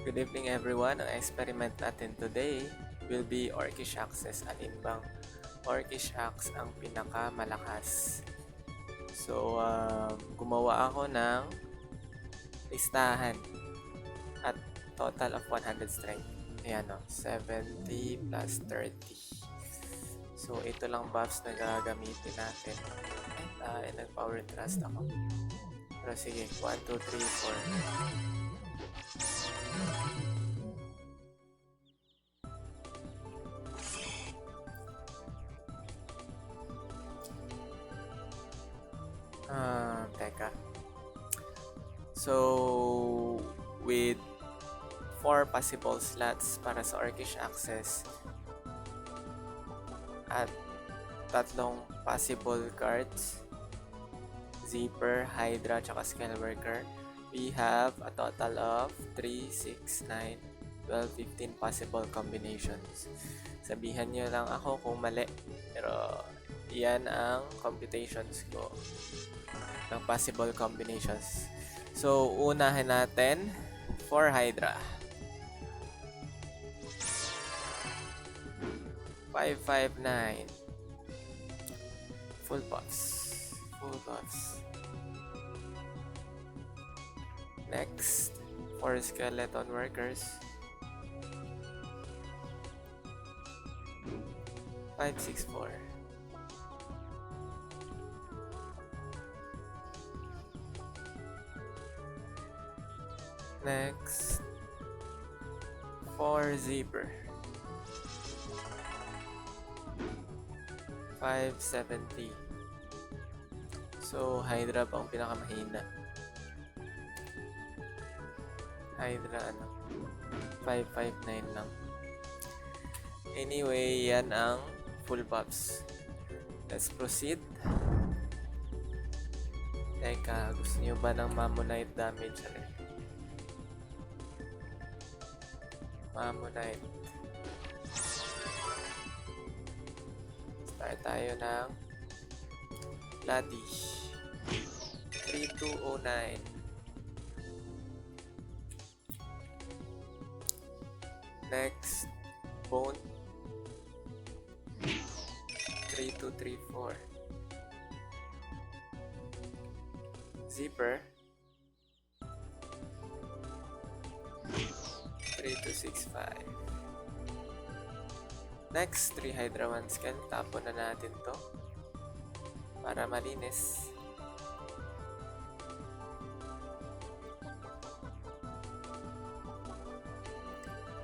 Good evening everyone. Ang experiment natin today will be Orcish Axis. Alin bang Orcish Axe ang pinakamalakas? So, gumawa ako ng listahan at total of 100 strength. Ayan o, 70 plus 30. So, ito lang buffs na gagamitin natin. Nag-power thrust ako. Pero sige, 1, 2, 3, 4. Teka. So, with 4 possible slots para sa Orcish Access at 3 possible cards, Zipper, Hydra, tsaka Scaleworker, we have a total of 3, 6, 9, 12, 15 possible combinations. Sabihan nyo lang ako kung mali, pero yan ang computations ko ng possible combinations. So, unahin natin for Hydra. 559. Full buffs. Full buffs. Next, for skeleton workers. 564. Next, for Zipper. 570. So, Hydra pa ang pinakamahina. Hydra 559 lang. Anyway, yan ang full buffs. Let's proceed. Teka, gusto nyo ba ng Mammonite damage? Mammonite. Start tayo ng Bloody. 3209. Next, Bone. 3234. Zipper. 3265. Next, 3 Hydra 1 scan. Tapon na natin to para malinis.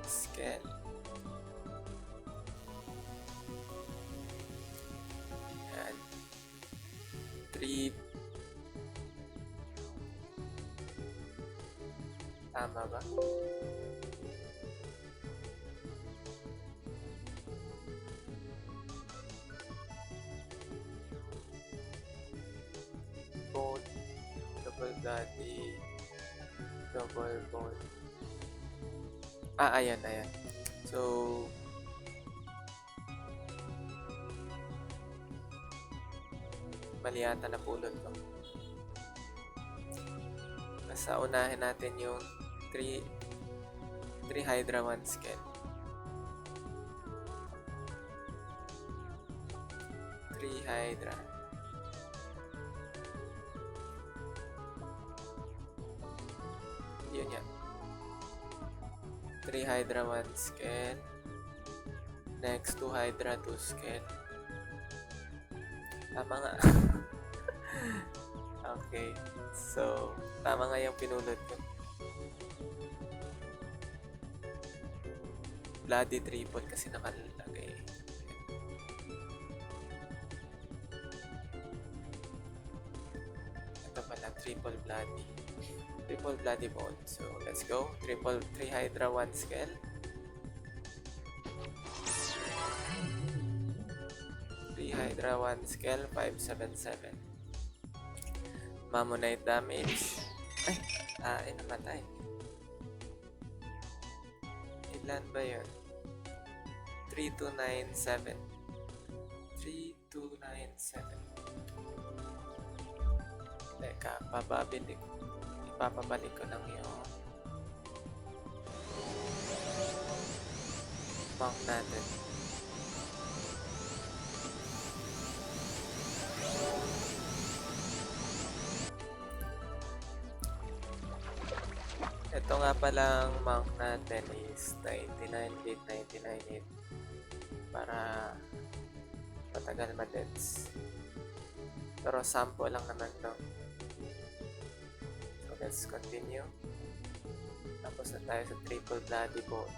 Scan. Yan. 3. Tama ba? Bone, double body, double bone. Ayan. So, mali yata na pulot ko. Basta unahin natin yung 3 Hydra 1 scan. 3 Hydra. Yun yan. 3 Hydra 1 scan. Next, 2 Hydra 2 scan. Tama nga. Okay. So, tama nga yung pinulot ko. Bloody triple kasi nakalagay. Ito pala, triple bloody. Triple bloody bone. So, let's go. 3 Hydra 1 scale. 3 Hydra 1 scale, 577. Mammonite damage. Ay, namatay. Ilan ba yun? 3297. 3297. Teka, ipapabalik ko lang yung monk natin. Ito nga palang monk natin is 99.998 para matagal ma-deaths. Pero sample lang naman to. So let's continue. Tapos na tayo sa triple bloody bone.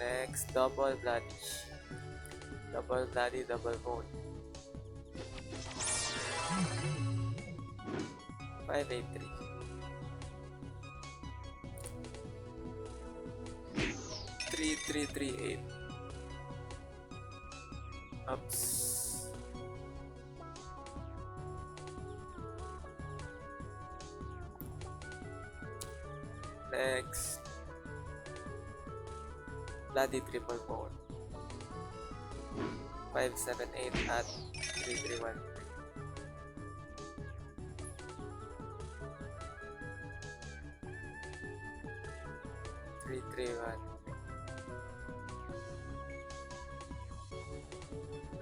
Next, double bloody. Double bloody, double bone. 583. 3338. Oops. Next, bloody triple bone. 578 at 3313. 331.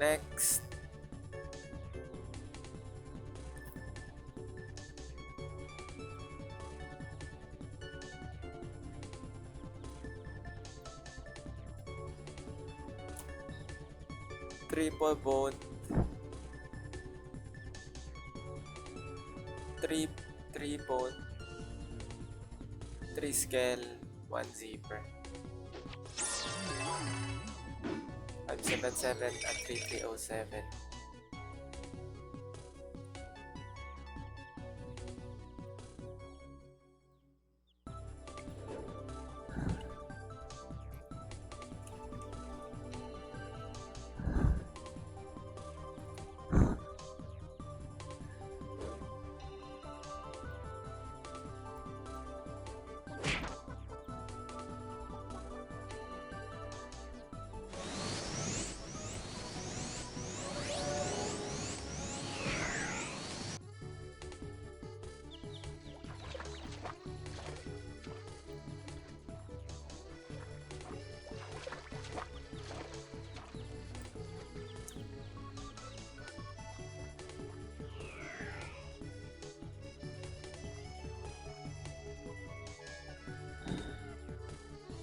Next, triple bone, 3 bone, 3 scale, 1 zipper. 577 at 3307.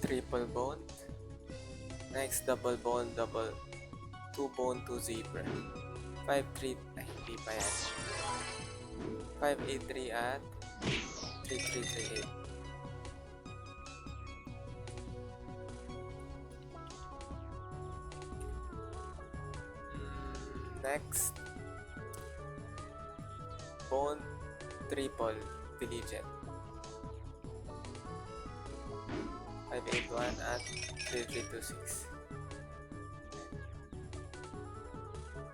Triple bone. Next, double bone, 2 bone, 2 zipper. 5-3, ay hindi pa yan. 583 at 3338. Next, bone, triple, diligent. 581 at 3326.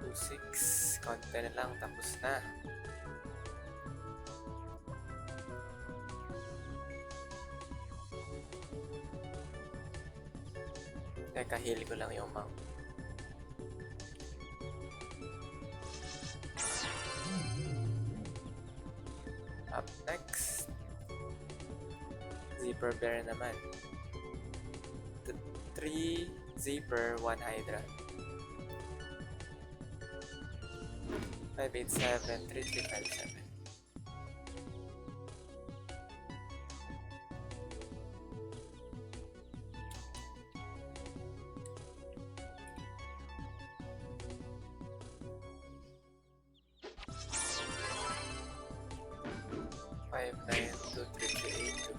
26, konti na lang, tapos na. Teka, heal ko lang yung monk. Up next, zipper bear naman. 3 zipper, 1 hydra. 587, 3357. Five nine two three three eight two.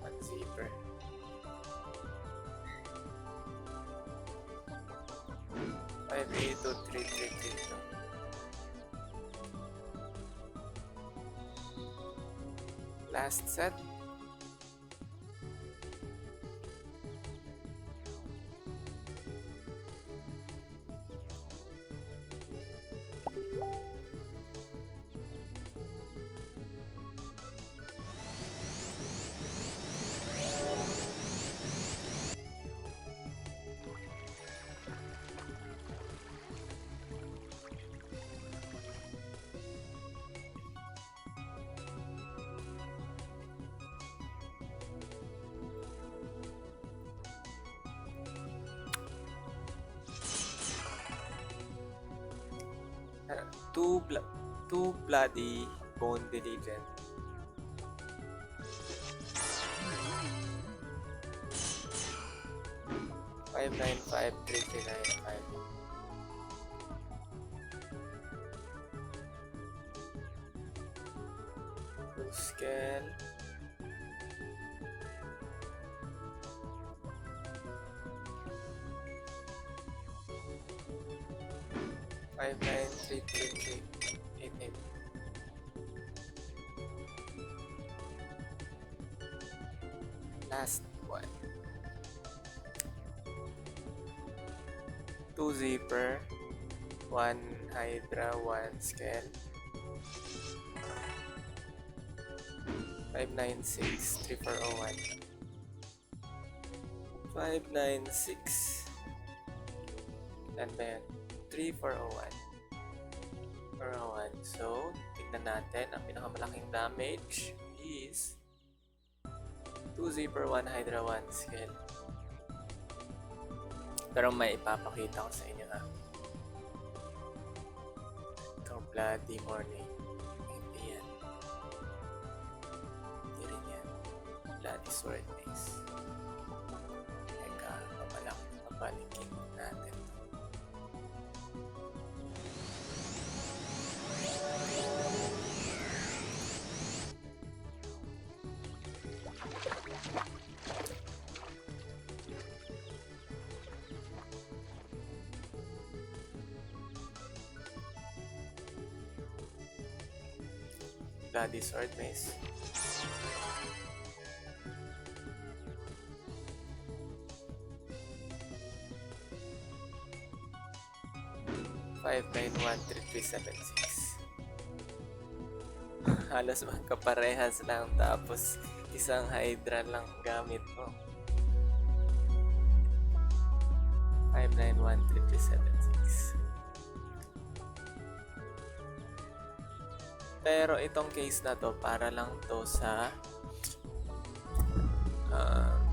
One zipper. 5823332. Last set. Two bloody bone diligent. Five nine five 3395. Full scale. Five nine three 88. Last one. 2 zipper, 1 hydra, 1 scale. 596 3401. 596. Yan ba yan? 3401. 401. So, tignan natin. Ang pinakamalaking damage is 2 zipper, 1 hydra, 1 scale. Pero may ipapakita ko sa inyo ha. Ito, bloody morning. Hindi yan. Hindi rin yan. Bloody sword mace. Teka, papalikin natin. Bloody sword mace. Five nine one 3376. Halos magkaparehas lang tapos isang hydra lang gamit mo. 591 3376. Pero itong case na to, para lang to sa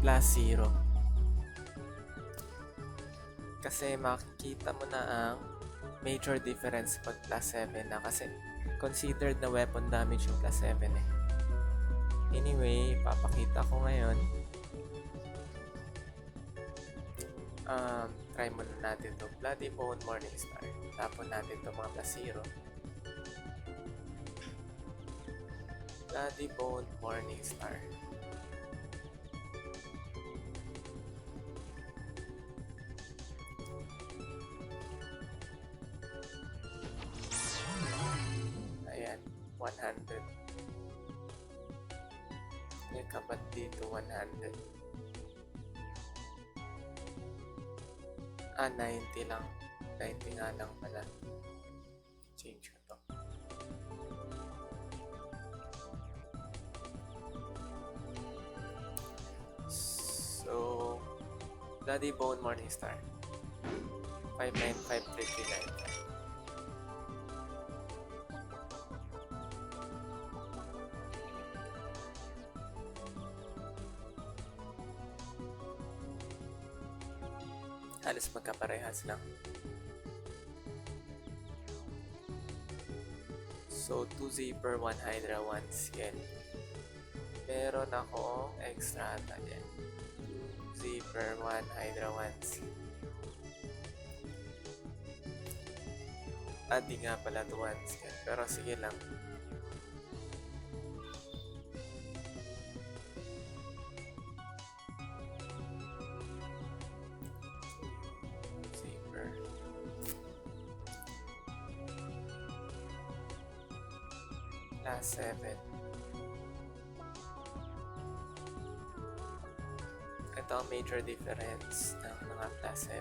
plus 0. Kasi makikita mo na ang major difference pag plus 7 na. Kasi considered na weapon damage yung plus 7 eh. Anyway, papakita ko ngayon. Try muna natin to. Bloody Bone Morningstar. Tapon natin to mga plus 0. Bloody Bone Morningstar. Ayan, 100. May kapat dito, 100. 90 lang. 90 nga lang pala. Change ko to. So, Bloody Bone Morningstar. 5953395. Halos magkaparehas lang. So, 2 zipper, 1 hydra, 1 scale. Meron ako extra ata dyan. 2 zipper, 1 hydra, 1 scale. Di nga pala to 1 scale. Pero sige lang. Plus 7. Ito ang major difference ng mga plus 7.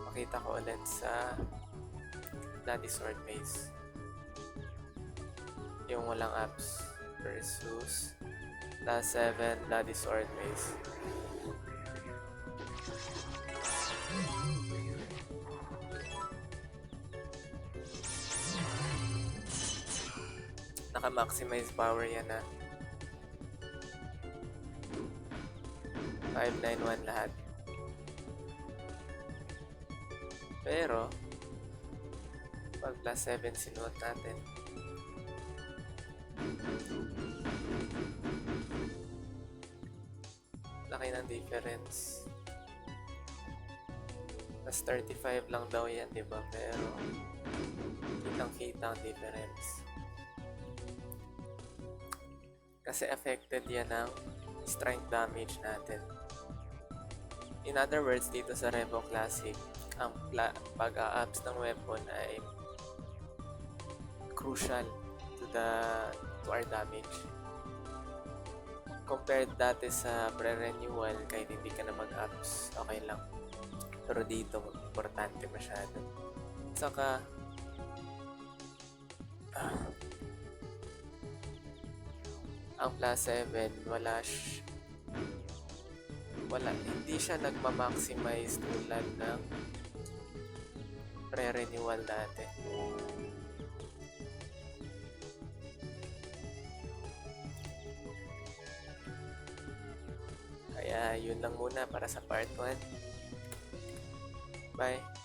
Makita ko ulit sa Bloody Sword Mace. Yung walang apps versus plus 7 Bloody Sword Mace. Naka-maximize power yan na 591 lahat. Pero, pag plus 7 sinuot natin, laki ng difference. Plus 35 lang daw yan, di ba? Pero, kitang-kita ang difference. Kasi affected yan ng strength damage natin. In other words, dito sa Revo Classic, ang pag-a-ups ng weapon ay crucial to our damage. Compared dati sa pre-renewal, kahit hindi ka na mag-ups, okay lang. Pero dito, importante masyado. Saka, ang plus 7, hindi siya nagma-maximize tulad ng pre-renewal dati. Kaya yun lang muna para sa part 1. Bye!